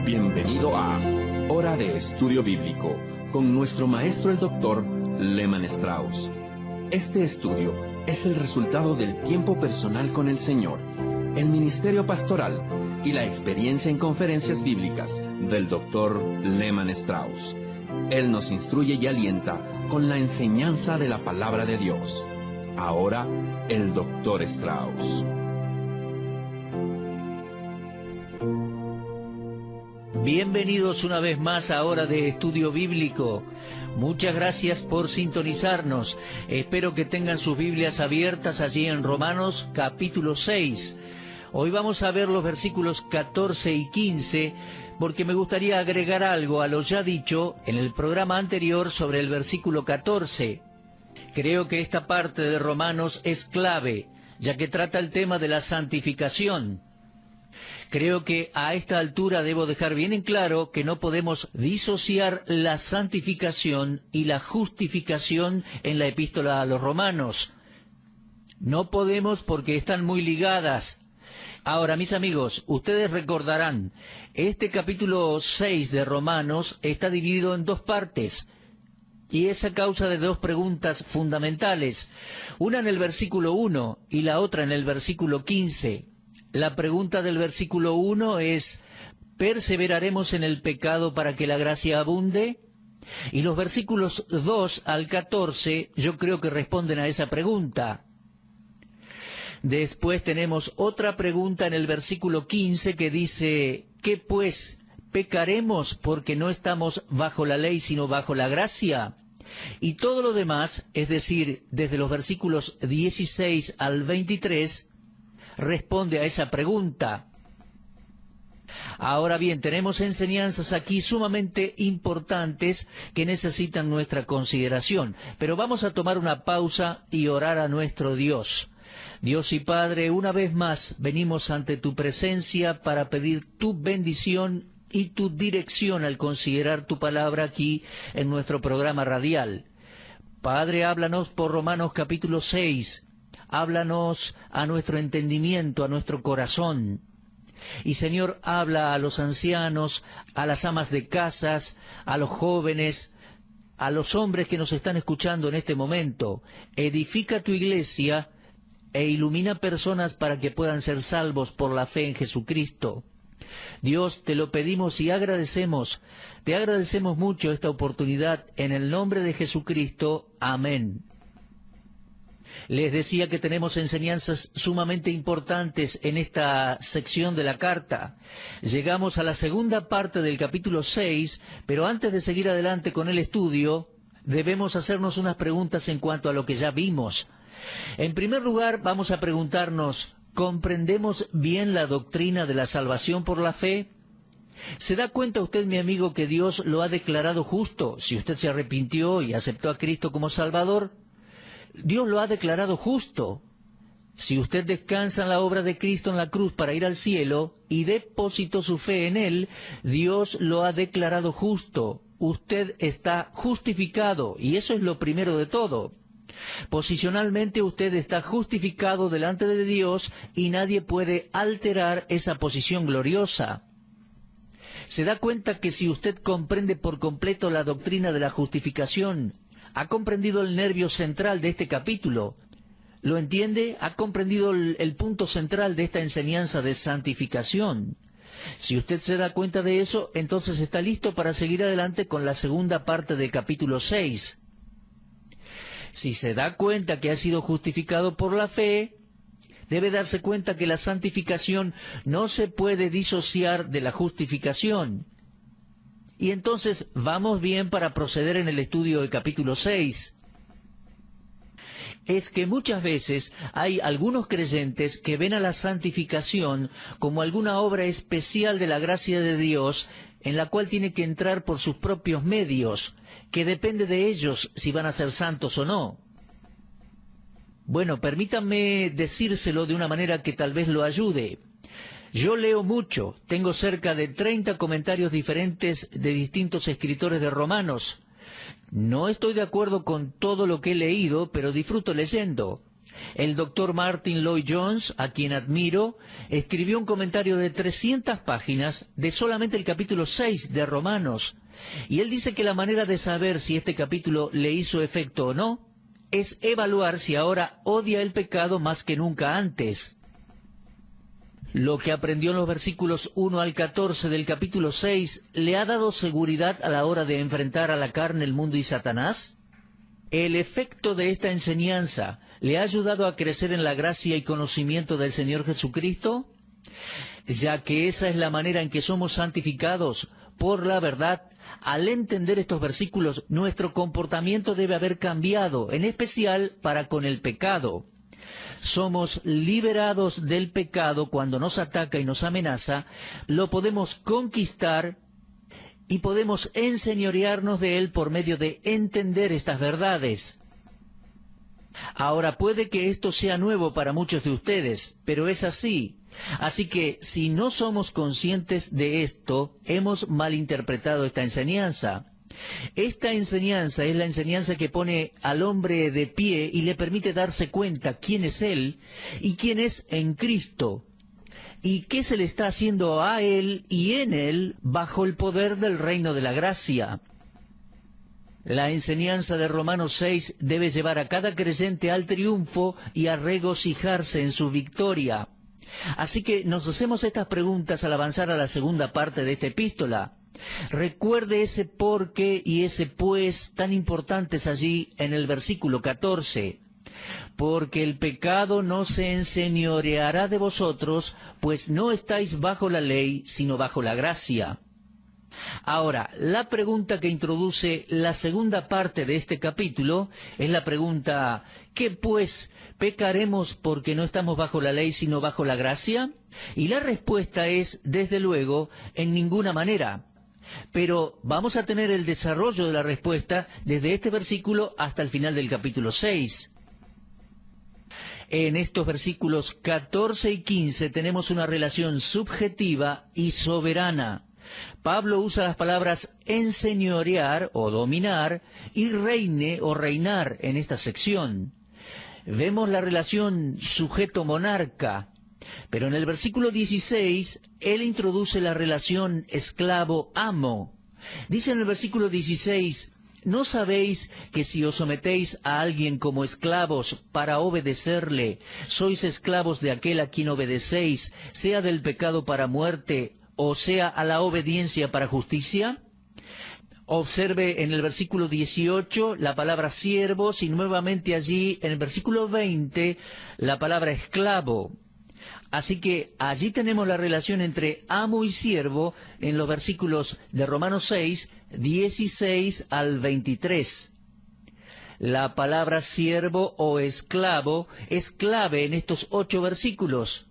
Bienvenido a Hora de Estudio Bíblico con nuestro maestro el Dr. Lehman Strauss. Este estudio es el resultado del tiempo personal con el Señor, el ministerio pastoral y la experiencia en conferencias bíblicas del Dr. Lehman Strauss. Él nos instruye y alienta con la enseñanza de la palabra de Dios. Ahora, el Dr. Strauss. Bienvenidos una vez más a Hora de Estudio Bíblico. Muchas gracias por sintonizarnos. Espero que tengan sus Biblias abiertas allí en Romanos capítulo 6. Hoy vamos a ver los versículos 14 y 15, porque me gustaría agregar algo a lo ya dicho en el programa anterior sobre el versículo 14. Creo que esta parte de Romanos es clave, ya que trata el tema de la santificación. Creo que a esta altura debo dejar bien en claro que no podemos disociar la santificación y la justificación en la epístola a los romanos. No podemos porque están muy ligadas. Ahora, mis amigos, ustedes recordarán, este capítulo 6 de Romanos está dividido en dos partes, y es a causa de dos preguntas fundamentales, una en el versículo 1 y la otra en el versículo 15. La pregunta del versículo 1 es, ¿perseveraremos en el pecado para que la gracia abunde? Y los versículos 2 al 14 yo creo que responden a esa pregunta. Después tenemos otra pregunta en el versículo 15 que dice, ¿qué pues? ¿Pecaremos porque no estamos bajo la ley sino bajo la gracia? Y todo lo demás, es decir, desde los versículos 16 al 23, responde a esa pregunta. Ahora bien, tenemos enseñanzas aquí sumamente importantes que necesitan nuestra consideración, pero vamos a tomar una pausa y orar a nuestro Dios. Dios y Padre, una vez más venimos ante tu presencia para pedir tu bendición y tu dirección al considerar tu palabra aquí en nuestro programa radial. Padre, háblanos por Romanos capítulo 6. Háblanos a nuestro entendimiento, a nuestro corazón. Y Señor, habla a los ancianos, a las amas de casas, a los jóvenes, a los hombres que nos están escuchando en este momento. Edifica tu iglesia e ilumina personas para que puedan ser salvos por la fe en Jesucristo. Dios, te lo pedimos y agradecemos. Te agradecemos mucho esta oportunidad en el nombre de Jesucristo. Amén. Les decía que tenemos enseñanzas sumamente importantes en esta sección de la carta. Llegamos a la segunda parte del capítulo 6, pero antes de seguir adelante con el estudio, debemos hacernos unas preguntas en cuanto a lo que ya vimos. En primer lugar, vamos a preguntarnos, ¿comprendemos bien la doctrina de la salvación por la fe? ¿Se da cuenta usted, mi amigo, que Dios lo ha declarado justo? Si usted se arrepintió y aceptó a Cristo como Salvador, Dios lo ha declarado justo. Si usted descansa en la obra de Cristo en la cruz para ir al cielo y depositó su fe en Él, Dios lo ha declarado justo. Usted está justificado, y eso es lo primero de todo. Posicionalmente usted está justificado delante de Dios y nadie puede alterar esa posición gloriosa. ¿Se da cuenta que si usted comprende por completo la doctrina de la justificación, ha comprendido el nervio central de este capítulo? ¿Lo entiende? ¿Ha comprendido el punto central de esta enseñanza de santificación? Si usted se da cuenta de eso, entonces está listo para seguir adelante con la segunda parte del capítulo 6. Si se da cuenta que ha sido justificado por la fe, debe darse cuenta que la santificación no se puede disociar de la justificación. Y entonces vamos bien para proceder en el estudio del capítulo 6. Es que muchas veces hay algunos creyentes que ven a la santificación como alguna obra especial de la gracia de Dios en la cual tiene que entrar por sus propios medios, que depende de ellos si van a ser santos o no. Bueno, permítanme decírselo de una manera que tal vez lo ayude. Yo leo mucho, tengo cerca de 30 comentarios diferentes de distintos escritores de Romanos. No estoy de acuerdo con todo lo que he leído, pero disfruto leyendo. El doctor Martin Lloyd-Jones, a quien admiro, escribió un comentario de 300 páginas de solamente el capítulo 6 de Romanos. Y él dice que la manera de saber si este capítulo le hizo efecto o no es evaluar si ahora odia el pecado más que nunca antes. Lo que aprendió en los versículos 1 al 14 del capítulo 6 le ha dado seguridad a la hora de enfrentar a la carne, el mundo y Satanás. El efecto de esta enseñanza le ha ayudado a crecer en la gracia y conocimiento del Señor Jesucristo, ya que esa es la manera en que somos santificados por la verdad. Al entender estos versículos, nuestro comportamiento debe haber cambiado, en especial para con el pecado. Somos liberados del pecado cuando nos ataca y nos amenaza, lo podemos conquistar y podemos enseñorearnos de él por medio de entender estas verdades. Ahora, puede que esto sea nuevo para muchos de ustedes, pero es así. Así que, si no somos conscientes de esto, hemos malinterpretado esta enseñanza. Esta enseñanza es la enseñanza que pone al hombre de pie y le permite darse cuenta quién es él y quién es en Cristo, y qué se le está haciendo a él y en él bajo el poder del reino de la gracia. La enseñanza de Romanos 6 debe llevar a cada creyente al triunfo y a regocijarse en su victoria. Así que nos hacemos estas preguntas al avanzar a la segunda parte de esta epístola. Recuerde ese por qué y ese pues tan importantes allí en el versículo 14. Porque el pecado no se enseñoreará de vosotros, pues no estáis bajo la ley, sino bajo la gracia. Ahora, la pregunta que introduce la segunda parte de este capítulo es la pregunta: ¿qué pues? ¿Pecaremos porque no estamos bajo la ley, sino bajo la gracia? Y la respuesta es, desde luego, en ninguna manera. Pero vamos a tener el desarrollo de la respuesta desde este versículo hasta el final del capítulo 6. En estos versículos 14 y 15 tenemos una relación subjetiva y soberana. Pablo usa las palabras enseñorear o dominar y reine o reinar en esta sección. Vemos la relación sujeto-monarca, pero en el versículo 16 él introduce la relación esclavo-amo. Dice en el versículo 16: ¿no sabéis que si os sometéis a alguien como esclavos para obedecerle, sois esclavos de aquel a quien obedecéis, sea del pecado para muerte, o sea a la obediencia para justicia? Observe en el versículo 18 la palabra siervos y nuevamente allí en el versículo 20 la palabra esclavo. Así que allí tenemos la relación entre amo y siervo en los versículos de Romanos 6, 16 al 23. La palabra siervo o esclavo es clave en estos 8 versículos.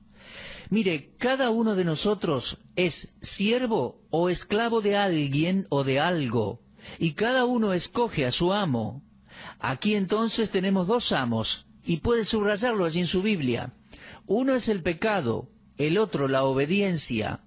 Mire, cada uno de nosotros es siervo o esclavo de alguien o de algo, y cada uno escoge a su amo. Aquí entonces tenemos 2 amos, y puede subrayarlo allí en su Biblia. Uno es el pecado, el otro la obediencia.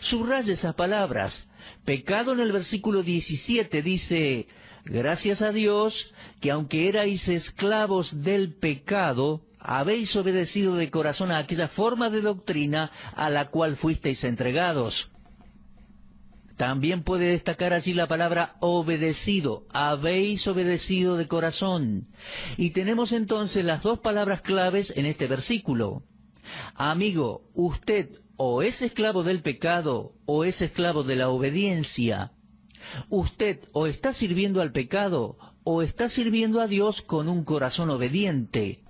Subraya esas palabras. Pecado en el versículo 17 dice: gracias a Dios que aunque erais esclavos del pecado, habéis obedecido de corazón a aquella forma de doctrina a la cual fuisteis entregados. También puede destacar allí la palabra obedecido. Habéis obedecido de corazón. Y tenemos entonces las 2 palabras claves en este versículo. Amigo, usted o es esclavo del pecado o es esclavo de la obediencia. Usted o está sirviendo al pecado o está sirviendo a Dios con un corazón obediente.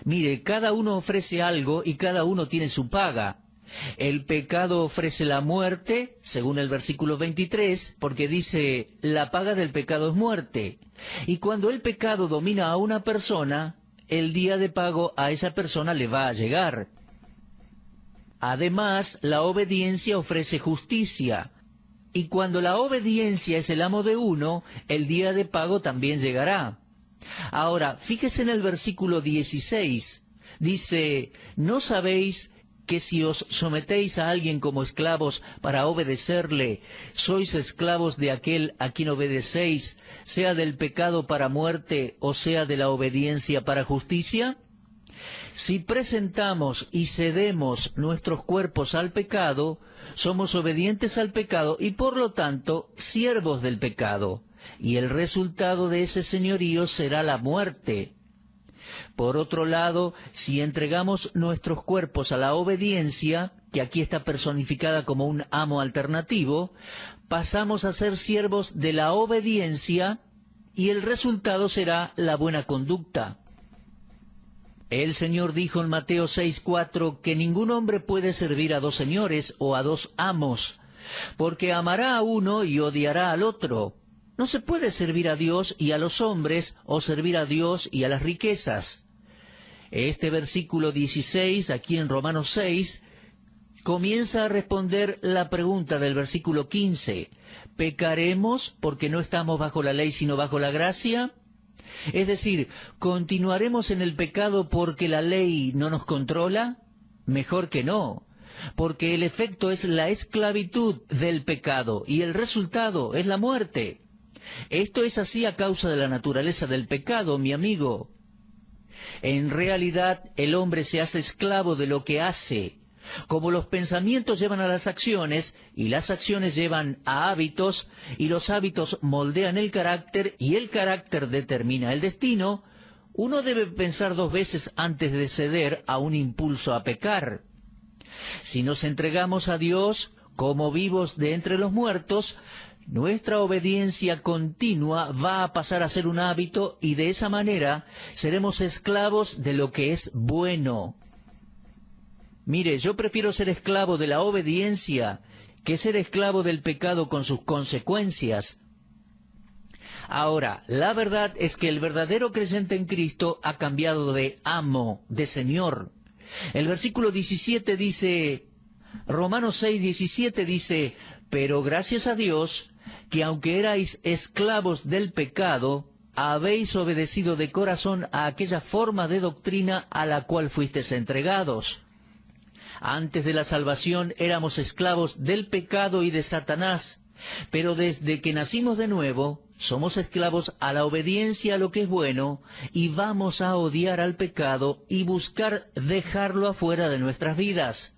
Mire, cada uno ofrece algo y cada uno tiene su paga. El pecado ofrece la muerte, según el versículo 23, porque dice: la paga del pecado es muerte. Y cuando el pecado domina a una persona, el día de pago a esa persona le va a llegar. Además, la obediencia ofrece justicia. Y cuando la obediencia es el amo de uno, el día de pago también llegará. Ahora, fíjese en el versículo 16. Dice: ¿no sabéis que si os sometéis a alguien como esclavos para obedecerle, sois esclavos de aquel a quien obedecéis, sea del pecado para muerte o sea de la obediencia para justicia? Si presentamos y cedemos nuestros cuerpos al pecado, somos obedientes al pecado y por lo tanto siervos del pecado, y el resultado de ese señorío será la muerte. Por otro lado, si entregamos nuestros cuerpos a la obediencia, que aquí está personificada como un amo alternativo, pasamos a ser siervos de la obediencia y el resultado será la buena conducta. El Señor dijo en Mateo 6:4 que ningún hombre puede servir a dos señores o a dos amos, porque amará a uno y odiará al otro. No se puede servir a Dios y a los hombres, o servir a Dios y a las riquezas. Este versículo 16, aquí en Romanos 6, comienza a responder la pregunta del versículo 15. ¿Pecaremos porque no estamos bajo la ley sino bajo la gracia? Es decir, ¿continuaremos en el pecado porque la ley no nos controla? Mejor que no, porque el efecto es la esclavitud del pecado y el resultado es la muerte. Esto es así a causa de la naturaleza del pecado, mi amigo. En realidad, el hombre se hace esclavo de lo que hace. Como los pensamientos llevan a las acciones, y las acciones llevan a hábitos, y los hábitos moldean el carácter, y el carácter determina el destino, uno debe pensar dos veces antes de ceder a un impulso a pecar. Si nos entregamos a Dios como vivos de entre los muertos, nuestra obediencia continua va a pasar a ser un hábito, y de esa manera seremos esclavos de lo que es bueno. Mire, yo prefiero ser esclavo de la obediencia que ser esclavo del pecado con sus consecuencias. Ahora, la verdad es que el verdadero creyente en Cristo ha cambiado de amo, de Señor. El versículo 17 dice, Romanos 6:17 dice, pero gracias a Dios, que aunque erais esclavos del pecado, habéis obedecido de corazón a aquella forma de doctrina a la cual fuisteis entregados. Antes de la salvación éramos esclavos del pecado y de Satanás, pero desde que nacimos de nuevo, somos esclavos a la obediencia a lo que es bueno, y vamos a odiar al pecado y buscar dejarlo afuera de nuestras vidas.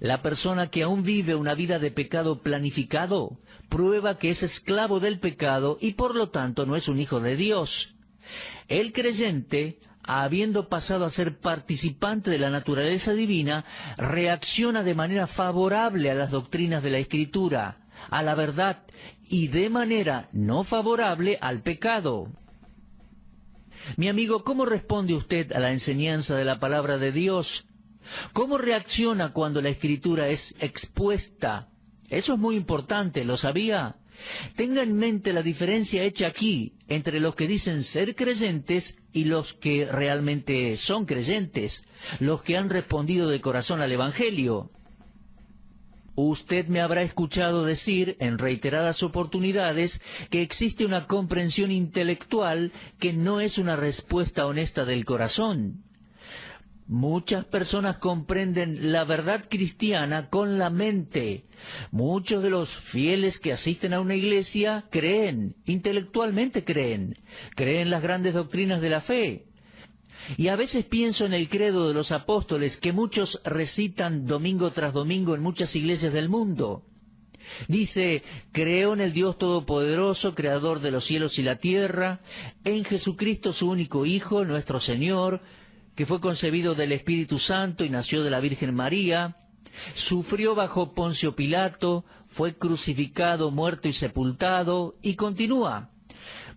La persona que aún vive una vida de pecado planificado, prueba que es esclavo del pecado y por lo tanto no es un hijo de Dios. El creyente, habiendo pasado a ser participante de la naturaleza divina, reacciona de manera favorable a las doctrinas de la Escritura, a la verdad, y de manera no favorable al pecado. Mi amigo, ¿cómo responde usted a la enseñanza de la palabra de Dios? ¿Cómo reacciona cuando la Escritura es expuesta? Eso es muy importante, ¿lo sabía? Tenga en mente la diferencia hecha aquí entre los que dicen ser creyentes y los que realmente son creyentes, los que han respondido de corazón al Evangelio. Usted me habrá escuchado decir en reiteradas oportunidades que existe una comprensión intelectual que no es una respuesta honesta del corazón. Muchas personas comprenden la verdad cristiana con la mente. Muchos de los fieles que asisten a una iglesia creen, intelectualmente creen las grandes doctrinas de la fe. Y a veces pienso en el credo de los apóstoles que muchos recitan domingo tras domingo en muchas iglesias del mundo. Dice, creo en el Dios Todopoderoso, Creador de los cielos y la tierra, en Jesucristo su único Hijo, nuestro Señor, que fue concebido del Espíritu Santo y nació de la Virgen María, sufrió bajo Poncio Pilato, fue crucificado, muerto y sepultado, y continúa.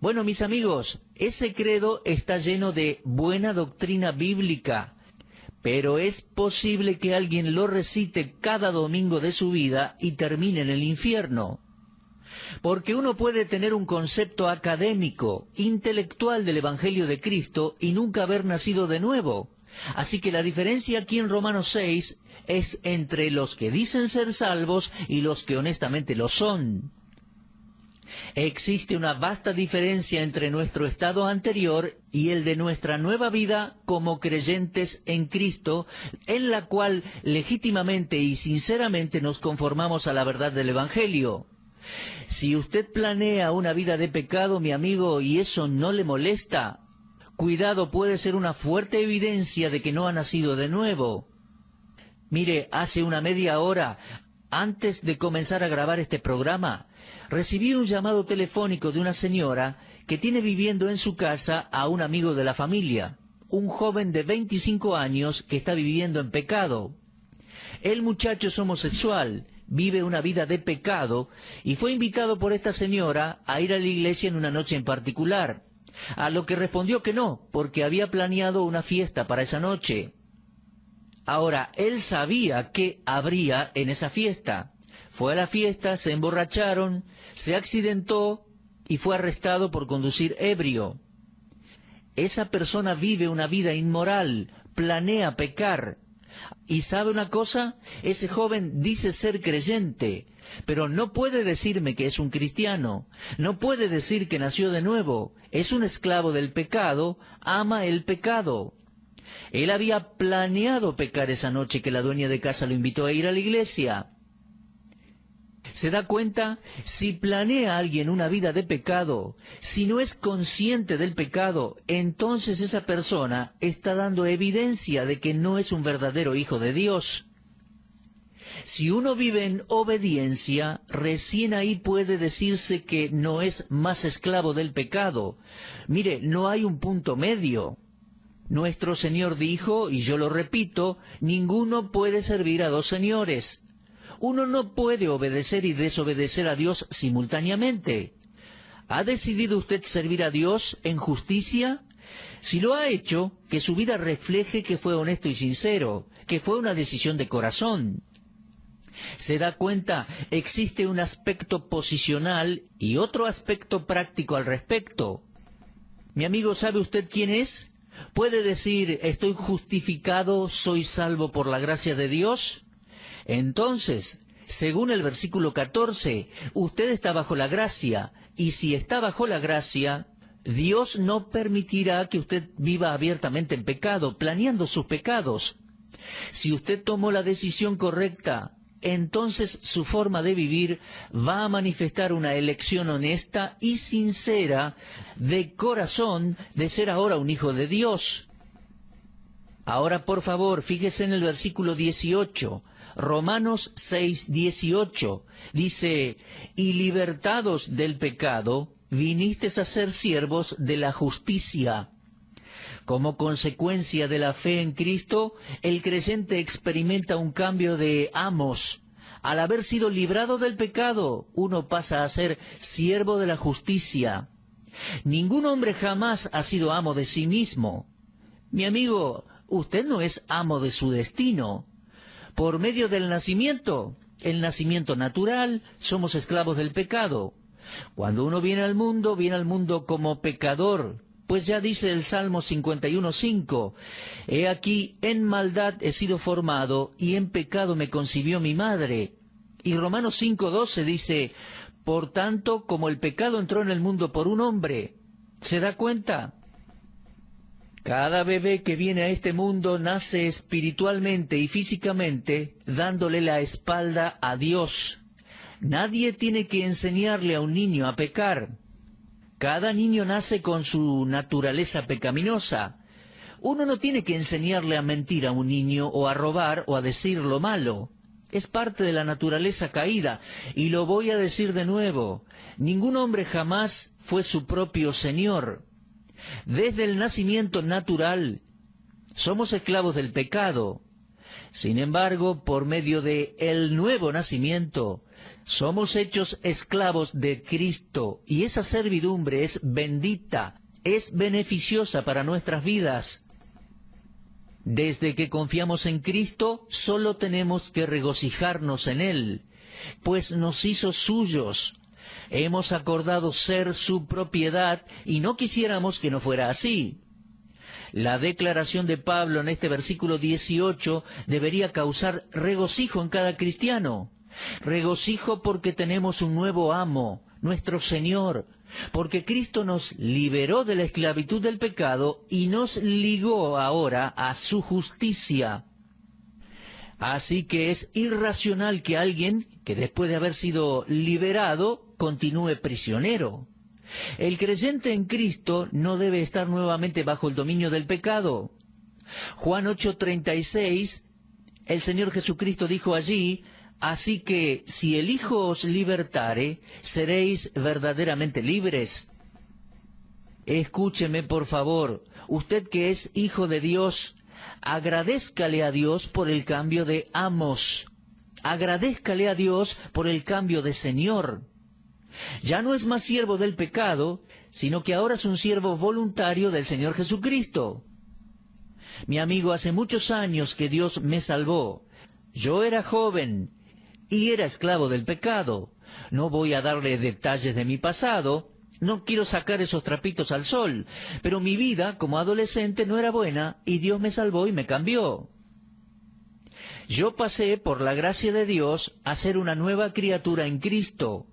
Bueno, mis amigos, ese credo está lleno de buena doctrina bíblica, pero es posible que alguien lo recite cada domingo de su vida y termine en el infierno. Porque uno puede tener un concepto académico, intelectual del Evangelio de Cristo y nunca haber nacido de nuevo. Así que la diferencia aquí en Romanos 6 es entre los que dicen ser salvos y los que honestamente lo son. Existe una vasta diferencia entre nuestro estado anterior y el de nuestra nueva vida como creyentes en Cristo, en la cual legítimamente y sinceramente nos conformamos a la verdad del Evangelio. Si usted planea una vida de pecado, mi amigo, y eso no le molesta, cuidado, puede ser una fuerte evidencia de que no ha nacido de nuevo. Mire, hace una media hora, antes de comenzar a grabar este programa, recibí un llamado telefónico de una señora que tiene viviendo en su casa a un amigo de la familia, un joven de 25 años que está viviendo en pecado. El muchacho es homosexual, vive una vida de pecado y fue invitado por esta señora a ir a la iglesia en una noche en particular, a lo que respondió que no, porque había planeado una fiesta para esa noche. Ahora, él sabía qué habría en esa fiesta. Fue a la fiesta, se emborracharon, se accidentó y fue arrestado por conducir ebrio. Esa persona vive una vida inmoral, planea pecar. ¿Y sabe una cosa? Ese joven dice ser creyente, pero no puede decirme que es un cristiano, no puede decir que nació de nuevo, es un esclavo del pecado, ama el pecado. Él había planeado pecar esa noche que la dueña de casa lo invitó a ir a la iglesia. ¿Se da cuenta? Si planea alguien una vida de pecado, si no es consciente del pecado, entonces esa persona está dando evidencia de que no es un verdadero hijo de Dios. Si uno vive en obediencia, recién ahí puede decirse que no es más esclavo del pecado. Mire, no hay un punto medio. Nuestro Señor dijo, y yo lo repito, ninguno puede servir a dos señores. Uno no puede obedecer y desobedecer a Dios simultáneamente. ¿Ha decidido usted servir a Dios en justicia? Si lo ha hecho, que su vida refleje que fue honesto y sincero, que fue una decisión de corazón. ¿Se da cuenta? Existe un aspecto posicional y otro aspecto práctico al respecto. Mi amigo, ¿sabe usted quién es? ¿Puede decir, estoy justificado, soy salvo por la gracia de Dios? Entonces, según el versículo 14, usted está bajo la gracia, y si está bajo la gracia, Dios no permitirá que usted viva abiertamente en pecado, planeando sus pecados. Si usted tomó la decisión correcta, entonces su forma de vivir va a manifestar una elección honesta y sincera de corazón de ser ahora un hijo de Dios. Ahora, por favor, fíjese en el versículo 18, Romanos 6:18, dice, y libertados del pecado, vinisteis a ser siervos de la justicia. Como consecuencia de la fe en Cristo, el creyente experimenta un cambio de amos. Al haber sido librado del pecado, uno pasa a ser siervo de la justicia. Ningún hombre jamás ha sido amo de sí mismo. Mi amigo, usted no es amo de su destino. Por medio del nacimiento, el nacimiento natural, somos esclavos del pecado. Cuando uno viene al mundo como pecador. Pues ya dice el Salmo 51:5, he aquí, en maldad he sido formado, y en pecado me concibió mi madre. Y Romanos 5:12 dice, por tanto, como el pecado entró en el mundo por un hombre, ¿se da cuenta? Cada bebé que viene a este mundo nace espiritualmente y físicamente, dándole la espalda a Dios. Nadie tiene que enseñarle a un niño a pecar. Cada niño nace con su naturaleza pecaminosa. Uno no tiene que enseñarle a mentir a un niño o a robar o a decir lo malo. Es parte de la naturaleza caída. Y lo voy a decir de nuevo. Ningún hombre jamás fue su propio señor. Desde el nacimiento natural somos esclavos del pecado. Sin embargo, por medio de el nuevo nacimiento, somos hechos esclavos de Cristo, y esa servidumbre es bendita, es beneficiosa para nuestras vidas. Desde que confiamos en Cristo, solo tenemos que regocijarnos en Él, pues nos hizo suyos. Hemos acordado ser su propiedad, y no quisiéramos que no fuera así. La declaración de Pablo en este versículo 18 debería causar regocijo en cada cristiano. Regocijo porque tenemos un nuevo amo, nuestro Señor, porque Cristo nos liberó de la esclavitud del pecado y nos ligó ahora a su justicia. Así que es irracional que alguien que después de haber sido liberado, continúe prisionero. El creyente en Cristo no debe estar nuevamente bajo el dominio del pecado. Juan 8:36, el Señor Jesucristo dijo allí: así que si el Hijo os libertare, seréis verdaderamente libres. Escúcheme, por favor, usted que es hijo de Dios, agradézcale a Dios por el cambio de amos. Agradézcale a Dios por el cambio de Señor. Ya no es más siervo del pecado, sino que ahora es un siervo voluntario del Señor Jesucristo. Mi amigo, hace muchos años que Dios me salvó. Yo era joven y era esclavo del pecado. No voy a darle detalles de mi pasado, no quiero sacar esos trapitos al sol, pero mi vida como adolescente no era buena y Dios me salvó y me cambió. Yo pasé, por la gracia de Dios, a ser una nueva criatura en Cristo.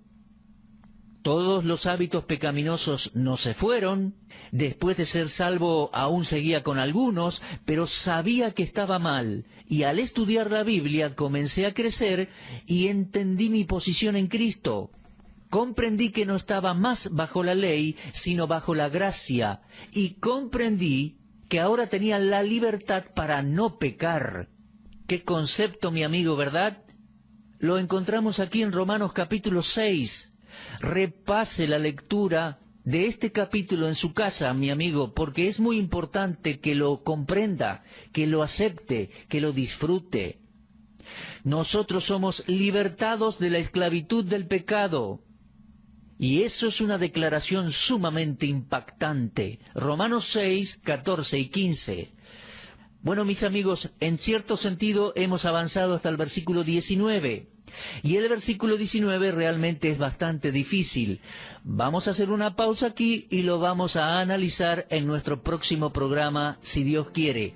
Todos los hábitos pecaminosos no se fueron. Después de ser salvo aún seguía con algunos, pero sabía que estaba mal, y al estudiar la Biblia comencé a crecer y entendí mi posición en Cristo. Comprendí que no estaba más bajo la ley, sino bajo la gracia, y comprendí que ahora tenía la libertad para no pecar. ¡Qué concepto, mi amigo!, ¿verdad? Lo encontramos aquí en Romanos capítulo 6. Repase la lectura de este capítulo en su casa, mi amigo, porque es muy importante que lo comprenda, que lo acepte, que lo disfrute. Nosotros somos libertados de la esclavitud del pecado. Y eso es una declaración sumamente impactante. Romanos 6, 14 y 15. Bueno, mis amigos, en cierto sentido hemos avanzado hasta el versículo 19. Y el versículo 19 realmente es bastante difícil. Vamos a hacer una pausa aquí y lo vamos a analizar en nuestro próximo programa, si Dios quiere.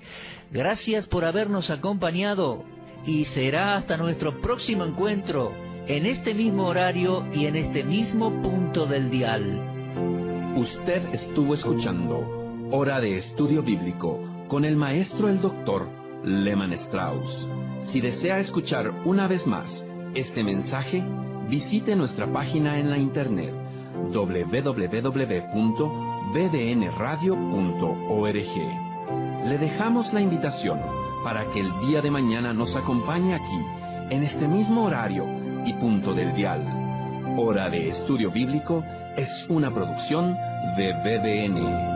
Gracias por habernos acompañado y será hasta nuestro próximo encuentro en este mismo horario y en este mismo punto del dial. Usted estuvo escuchando Hora de Estudio Bíblico con el maestro el doctor Lehmann Strauss. Si desea escuchar una vez más este mensaje, visite nuestra página en la internet www.bbnradio.org. Le dejamos la invitación para que el día de mañana nos acompañe aquí, en este mismo horario y punto del dial. Hora de Estudio Bíblico es una producción de BBN.